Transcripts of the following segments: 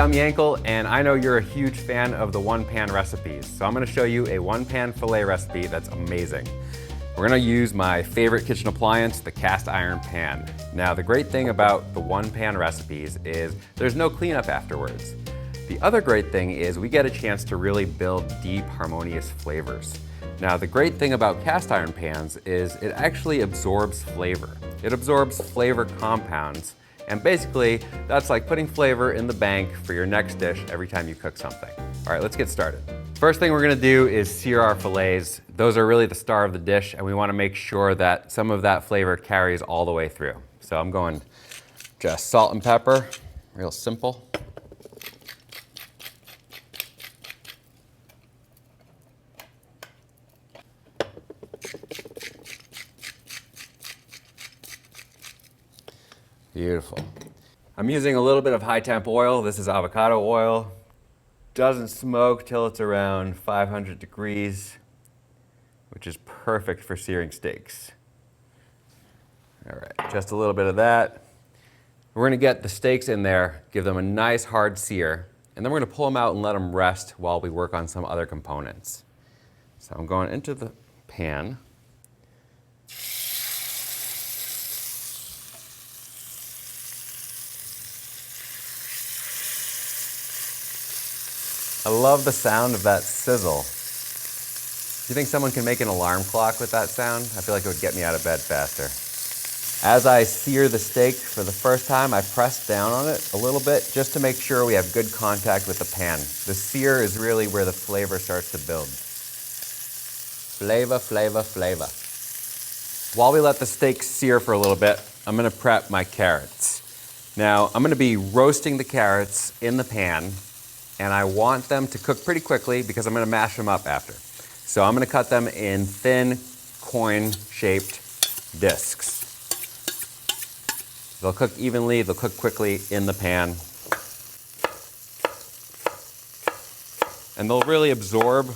I'm Yankel, and I know you're a huge fan of the one-pan recipes, so I'm gonna show you a one-pan filet recipe that's amazing. We're gonna use my favorite kitchen appliance, the cast iron pan. Now, the great thing about the one-pan recipes is there's no cleanup afterwards. The other great thing is we get a chance to really build deep, harmonious flavors. Now, the great thing about cast iron pans is it actually absorbs flavor. It absorbs flavor compounds, and basically, that's like putting flavor in the bank for your next dish every time you cook something. All right, let's get started. First thing we're gonna do is sear our fillets. Those are really the star of the dish, and we wanna make sure that some of that flavor carries all the way through. So I'm going just salt and pepper, real simple. Beautiful. I'm using a little bit of high temp oil. This is avocado oil. Doesn't smoke till it's around 500 degrees, which is perfect for searing steaks. All right, just a little bit of that. We're gonna get the steaks in there, give them a nice hard sear, and then we're gonna pull them out and let them rest while we work on some other components. So I'm going into the pan. I love the sound of that sizzle. Do you think someone can make an alarm clock with that sound? I feel like it would get me out of bed faster. As I sear the steak for the first time, I press down on it a little bit just to make sure we have good contact with the pan. The sear is really where the flavor starts to build. Flavor, flavor, flavor. While we let the steak sear for a little bit, I'm gonna prep my carrots. Now, I'm gonna be roasting the carrots in the pan, and I want them to cook pretty quickly because I'm gonna mash them up after. So I'm gonna cut them in thin, coin-shaped discs. They'll cook evenly, they'll cook quickly in the pan. And they'll really absorb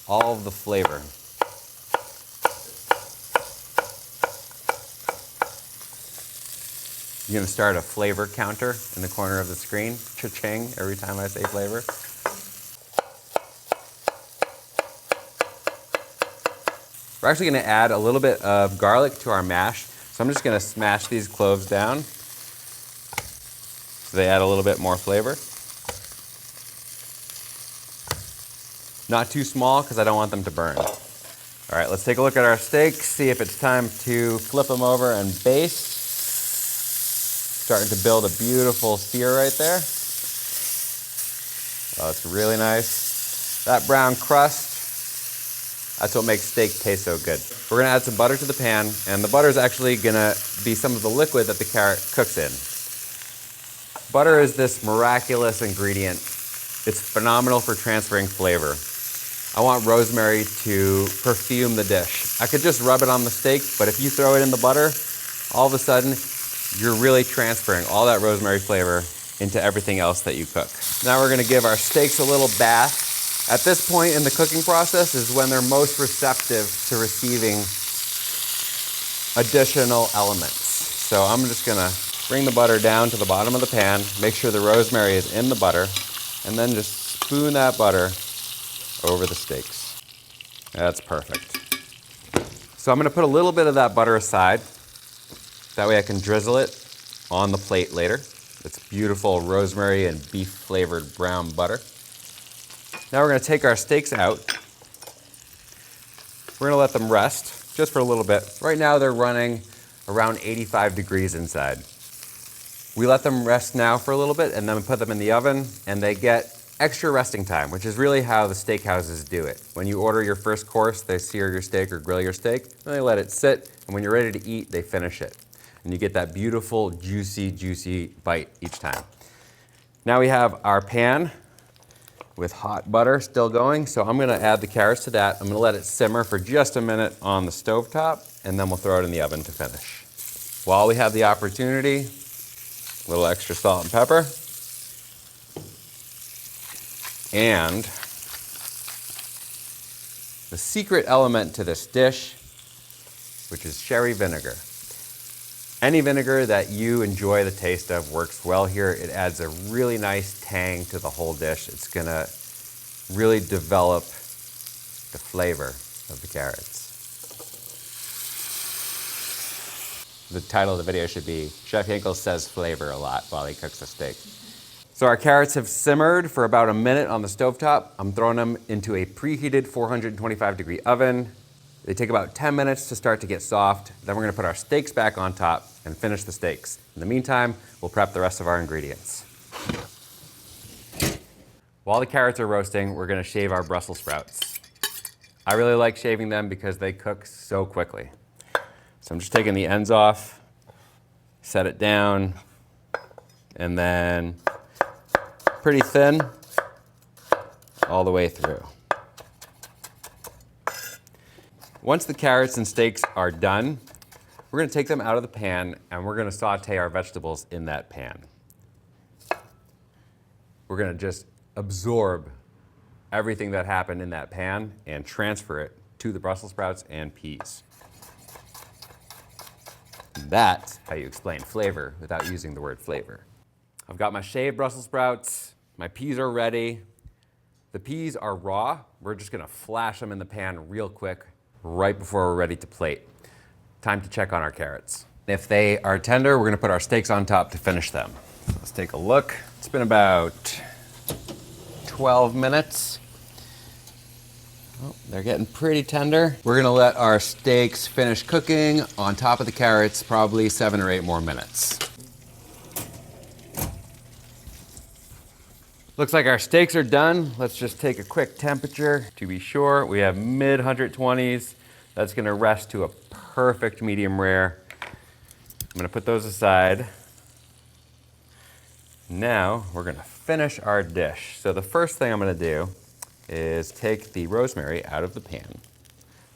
all of the flavor. You're gonna start a flavor counter in the corner of the screen, cha-ching, every time I say flavor. We're actually gonna add a little bit of garlic to our mash. So I'm just gonna smash these cloves down so they add a little bit more flavor. Not too small because I don't want them to burn. All right, let's take a look at our steaks, see if it's time to flip them over and baste. Starting to build a beautiful sear right there. Oh, it's really nice. That brown crust, that's what makes steak taste so good. We're gonna add some butter to the pan, and the butter is actually gonna be some of the liquid that the carrot cooks in. Butter is this miraculous ingredient. It's phenomenal for transferring flavor. I want rosemary to perfume the dish. I could just rub it on the steak, but if you throw it in the butter, all of a sudden, you're really transferring all that rosemary flavor into everything else that you cook. Now we're gonna give our steaks a little bath. At this point in the cooking process is when they're most receptive to receiving additional elements. So I'm just gonna bring the butter down to the bottom of the pan, make sure the rosemary is in the butter, and then just spoon that butter over the steaks. That's perfect. So I'm gonna put a little bit of that butter aside. That way I can drizzle it on the plate later. It's beautiful rosemary and beef flavored brown butter. Now we're gonna take our steaks out. We're gonna let them rest just for a little bit. Right now they're running around 85 degrees inside. We let them rest now for a little bit and then we put them in the oven and they get extra resting time, which is really how the steakhouses do it. When you order your first course, they sear your steak or grill your steak, and they let it sit, and when you're ready to eat, they finish it. And you get that beautiful, juicy, juicy bite each time. Now we have our pan with hot butter still going, so I'm gonna add the carrots to that. I'm gonna let it simmer for just a minute on the stovetop, and then we'll throw it in the oven to finish. While we have the opportunity, a little extra salt and pepper, and the secret element to this dish, which is sherry vinegar. Any vinegar that you enjoy the taste of works well here. It adds a really nice tang to the whole dish. It's gonna really develop the flavor of the carrots. The title of the video should be, Chef Hinkle says flavor a lot while he cooks a steak. So our carrots have simmered for about a minute on the stovetop. I'm throwing them into a preheated 425-degree oven. They take about 10 minutes to start to get soft. Then we're gonna put our steaks back on top and finish the steaks. In the meantime, we'll prep the rest of our ingredients. While the carrots are roasting, we're gonna shave our Brussels sprouts. I really like shaving them because they cook so quickly. So I'm just taking the ends off, set it down, and then pretty thin all the way through. Once the carrots and steaks are done, we're gonna take them out of the pan and we're gonna saute our vegetables in that pan. We're gonna just absorb everything that happened in that pan and transfer it to the Brussels sprouts and peas. That's how you explain flavor without using the word flavor. I've got my shaved Brussels sprouts, my peas are ready. The peas are raw. We're just gonna flash them in the pan real quick right before we're ready to plate. Time to check on our carrots. If they are tender, we're gonna put our steaks on top to finish them. Let's take a look. It's been about 12 minutes. Oh, they're getting pretty tender. We're gonna let our steaks finish cooking on top of the carrots, probably 7 or 8 more minutes. Looks like our steaks are done. Let's just take a quick temperature to be sure. We have mid 120s. That's gonna rest to a perfect medium rare. I'm gonna put those aside. Now we're gonna finish our dish. So the first thing I'm gonna do is take the rosemary out of the pan.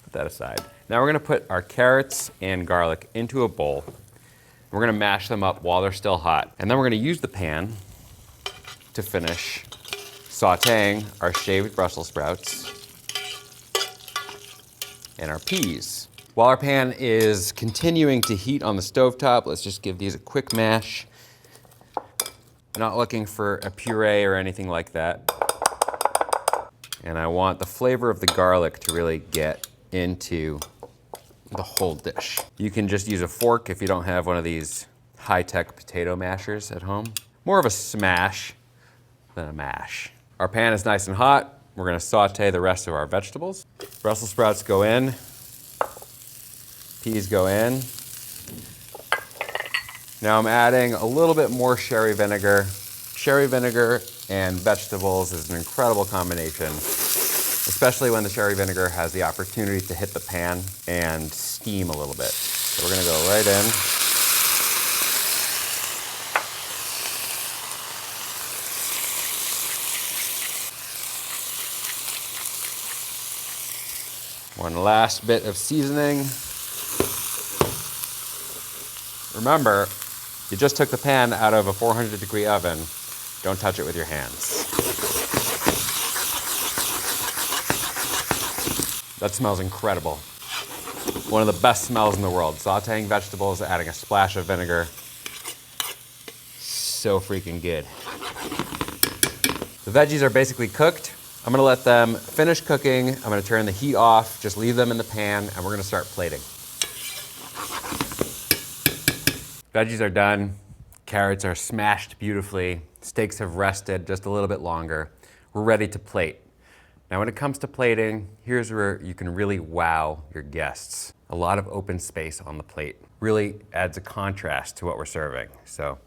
Put that aside. Now we're gonna put our carrots and garlic into a bowl. We're gonna mash them up while they're still hot. And then we're gonna use the pan to finish sauteing our shaved Brussels sprouts and our peas. While our pan is continuing to heat on the stovetop, let's just give these a quick mash. Not looking for a puree or anything like that. And I want the flavor of the garlic to really get into the whole dish. You can just use a fork if you don't have one of these high-tech potato mashers at home. More of a smash than a mash. Our pan is nice and hot. We're gonna saute the rest of our vegetables. Brussels sprouts go in. Peas go in. Now I'm adding a little bit more sherry vinegar. Sherry vinegar and vegetables is an incredible combination, especially when the sherry vinegar has the opportunity to hit the pan and steam a little bit. So we're gonna go right in. One last bit of seasoning. Remember, you just took the pan out of a 400-degree oven. Don't touch it with your hands. That smells incredible. One of the best smells in the world. Sauteing vegetables, adding a splash of vinegar. So freaking good. The veggies are basically cooked. I'm gonna let them finish cooking. I'm gonna turn the heat off, just leave them in the pan, and we're gonna start plating. Veggies are done. Carrots are smashed beautifully. Steaks have rested just a little bit longer. We're ready to plate. Now when it comes to plating, here's where you can really wow your guests. A lot of open space on the plate really adds a contrast to what we're serving. So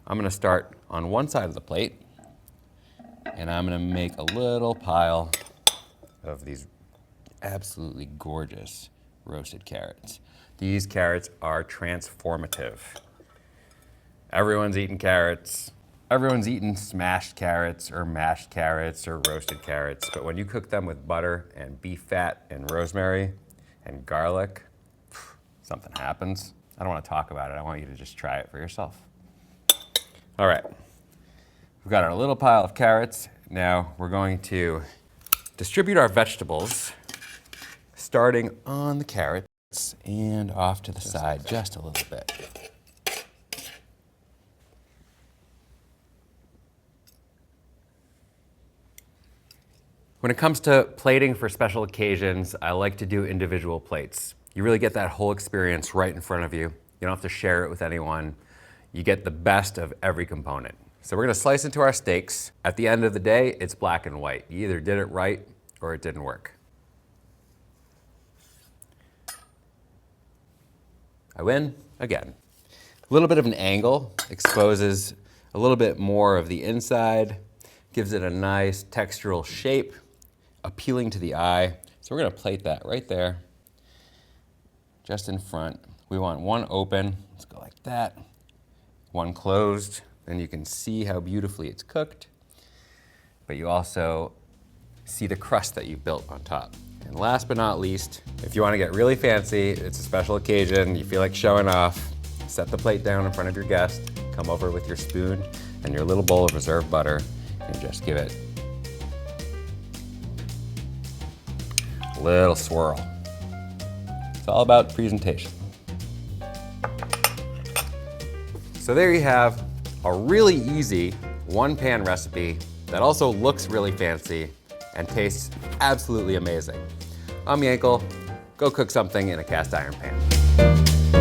I'm gonna start on one side of the plate, and I'm gonna make a little pile of these absolutely gorgeous roasted carrots. These carrots are transformative. Everyone's eating carrots. Everyone's eaten smashed carrots or mashed carrots or roasted carrots, but when you cook them with butter and beef fat and rosemary and garlic, something happens. I don't want to talk about it. I want you to just try it for yourself. All right, we've got our little pile of carrots. Now we're going to distribute our vegetables, starting on the carrots and off to the side just a little bit. When it comes to plating for special occasions, I like to do individual plates. You really get that whole experience right in front of you. You don't have to share it with anyone. You get the best of every component. So we're gonna slice into our steaks. At the end of the day, it's black and white. You either did it right or it didn't work. I win again. A little bit of an angle exposes a little bit more of the inside, gives it a nice textural shape, appealing to the eye. So we're gonna plate that right there, just in front. We want one open, let's go like that. One closed, then you can see how beautifully it's cooked, but you also see the crust that you've built on top. And last but not least, if you want to get really fancy, it's a special occasion, you feel like showing off, set the plate down in front of your guest, come over with your spoon and your little bowl of reserved butter, and just give it a little swirl. It's all about presentation. So there you have a really easy one-pan recipe that also looks really fancy and tastes absolutely amazing. I'm Yankel. Go cook something in a cast iron pan.